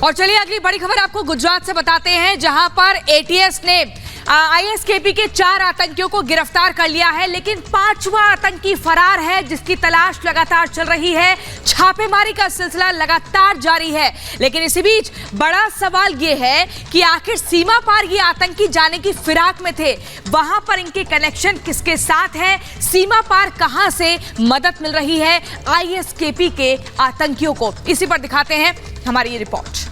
और चलिए अगली बड़ी खबर आपको गुजरात से बताते हैं, जहां पर एटीएस ने आईएसकेपी के 4 आतंकियों को गिरफ्तार कर लिया है, लेकिन 5वां आतंकी फरार है, जिसकी तलाश लगातार चल रही है। छापेमारी का सिलसिला लगातार जारी है, लेकिन इसी बीच बड़ा सवाल यह है कि आखिर सीमा पार ये आतंकी जाने की फिराक में थे, वहां पर इनके कनेक्शन किसके साथ है, सीमा पार कहां से मदद मिल रही है आईएसकेपी के आतंकियों को। इसी पर दिखाते हैं हमारी ये रिपोर्ट।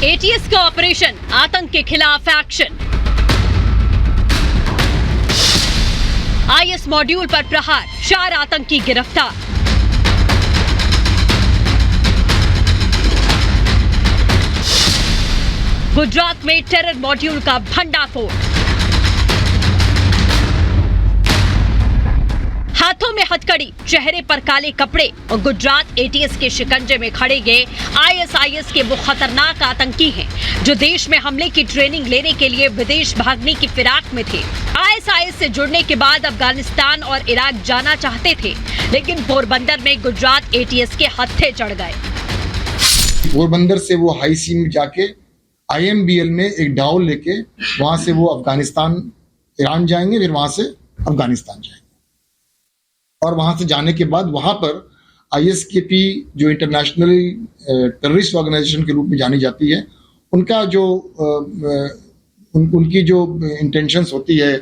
एटीएस का ऑपरेशन, आतंक के खिलाफ एक्शन। आईएस मॉड्यूल पर प्रहार, 4 आतंकी गिरफ्तार। गुजरात में टेरर मॉड्यूल का भंडाफोड़। हाथों में हथकड़ी, चेहरे पर काले कपड़े और गुजरात एटीएस के शिकंजे में खड़े ये आईएसआईएस के वो खतरनाक आतंकी हैं जो देश में हमले की ट्रेनिंग लेने के लिए विदेश भागने की फिराक में थे। आईएसआईएस से जुड़ने के बाद अफगानिस्तान और इराक जाना चाहते थे, लेकिन पोरबंदर में गुजरात एटीएस के हत्थे चढ़ गए। पोरबंदर से वो हाई सी में जाके IMBL में एक डाउन लेके वहां से वो अफगानिस्तान, ईरान जाएंगे, फिर वहां से अफगानिस्तान जाएंगे। और वहां से जाने के बाद वहां पर आईएसकेपी जो इंटरनेशनल टेररिस्ट ऑर्गेनाइजेशन के रूप में जानी जाती है, उनका जो उनकी जो इंटेंशंस होती है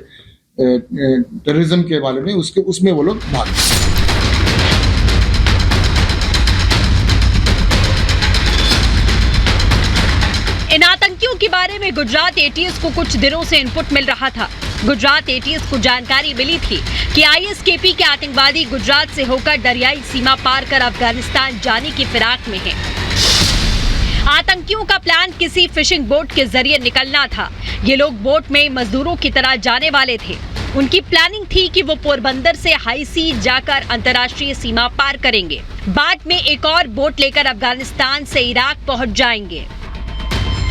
टेररिज्म के बारे में, उसमें वो लोग भाग। इन आतंकियों के बारे में गुजरात एटीएस को कुछ दिनों से इनपुट मिल रहा था। गुजरात एटीएस को जानकारी मिली थी कि आईएसकेपी के आतंकवादी गुजरात से होकर दरियाई सीमा पार कर अफगानिस्तान जाने की फिराक में हैं। आतंकियों का प्लान किसी फिशिंग बोट के जरिए निकलना था। ये लोग बोट में मजदूरों की तरह जाने वाले थे। उनकी प्लानिंग थी कि वो पोरबंदर से हाई सी जाकर अंतर्राष्ट्रीय सीमा पार करेंगे। बाद में एक और बोट लेकर अफगानिस्तान से इराक पहुंच जाएंगे,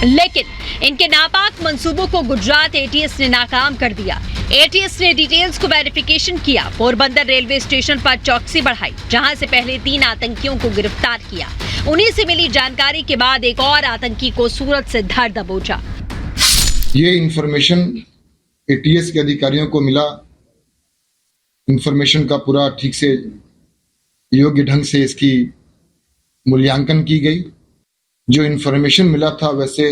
लेकिन इनके नापाक मंसूबों को गुजरात एटीएस ने नाकाम कर दिया। एटीएस ने डिटेल्स को वेरिफिकेशन किया, पोरबंदर रेलवे स्टेशन पर चौकसी बढ़ाई, जहां से पहले 3 आतंकियों को गिरफ्तार किया। उन्हीं से मिली जानकारी के बाद एक और आतंकी को सूरत से धर दबोचा। ये इंफॉर्मेशन एटीएस के अधिकारियों को मिला। इंफॉर्मेशन का पूरा ठीक से योग्य ढंग से इसकी मूल्यांकन की गई। जो इंफॉर्मेशन मिला था वैसे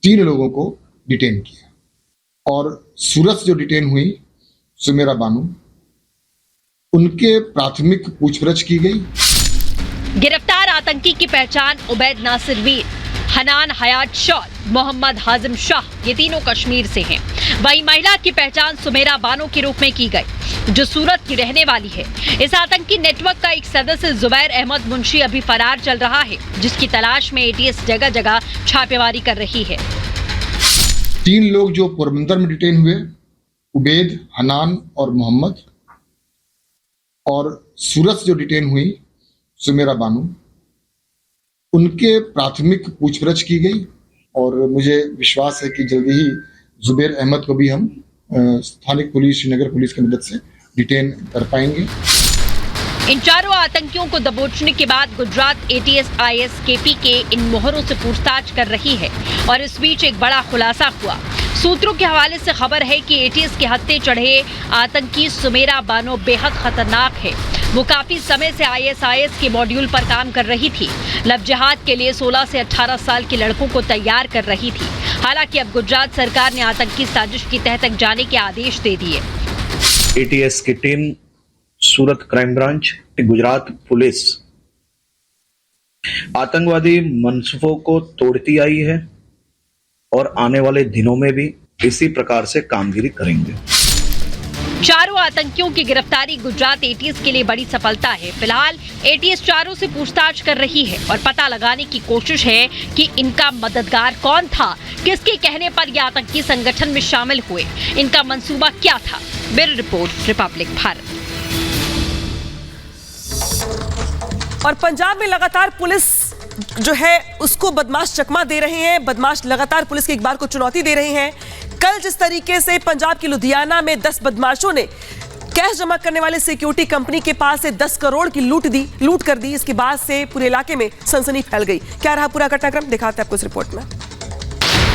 3 लोगों को डिटेन किया, और सूरत जो डिटेन हुई सुमेरा बानू, उनके प्राथमिक पूछपरछ की गई। गिरफ्तार आतंकी की पहचान उबैद नासिर वीर, हनान हयात शौद, मोहम्मद हाजिम शाह, ये तीनों कश्मीर से हैं। वहीं महिला की पहचान सुमेरा बानो के रूप में की गई, जो सूरत की रहने वाली है। इस आतंकी नेटवर्क का एक सदस्य जुबैर अहमद मुंशी अभी फरार चल रहा है, जिसकी तलाश में एटीएस जगह जगह छापेमारी कर रही है। 3 लोग जो पोरबंदर में डिटेन हुए, उबैद, हनान और मोहम्मद, और सूरत जो डिटेन हुई सुमेरा बानू, उनके प्राथमिक पूछपरछ की गई। और मुझे विश्वास है कि जल्दी ही जुबैर अहमद को भी हम स्थानिक पुलिस, श्रीनगर पुलिस की मदद से डिटेन कर पाएंगे। इन 4 आतंकियों को दबोचने के बाद गुजरात एटीएस आईएसकेपी के इन मोहरों से पूछताछ कर रही है, और इस बीच एक बड़ा खुलासा हुआ। सूत्रों के हवाले से खबर है कि एटीएस के हत्थे चढ़े आतंकी सुमेरा बानो बेहद खतरनाक है। वो काफी समय से आईएसआईएस के मॉड्यूल पर काम कर रही थी। लव जिहाद के लिए 16 से 18 साल के लड़कों को तैयार कर रही थी। हालांकि अब गुजरात सरकार ने आतंकी साजिश की तह तक जाने के आदेश दे दिए। एटीएस की टीम, सूरत क्राइम ब्रांच, गुजरात पुलिस आतंकवादी मंसूबों को तोड़ती आई है, और आने वाले दिनों में भी इसी प्रकार से कामगिरी करेंगे। 4 आतंकियों की गिरफ्तारी गुजरात एटीएस के लिए बड़ी सफलता है। फिलहाल एटीएस 4 से पूछताछ कर रही है और पता लगाने की कोशिश है कि इनका मददगार कौन था, किसके कहने पर यह आतंकी संगठन में शामिल हुए, इनका मंसूबा क्या था। Bureau report, Republic Bharat. और पंजाब में लगातार पुलिस जो है उसको बदमाश चकमा दे रहे हैं। बदमाश लगातार पुलिस के इकबाल को चुनौती दे रहे हैं। कल जिस तरीके से पंजाब की लुधियाना में 10 बदमाशों ने कैश जमा करने वाले सिक्योरिटी कंपनी के पास से 10 करोड़ की लूट कर दी, इसके बाद से पूरे इलाके में सनसनी फैल गई। क्या रहा पूरा घटनाक्रम, दिखाते हैं आपको इस रिपोर्ट में।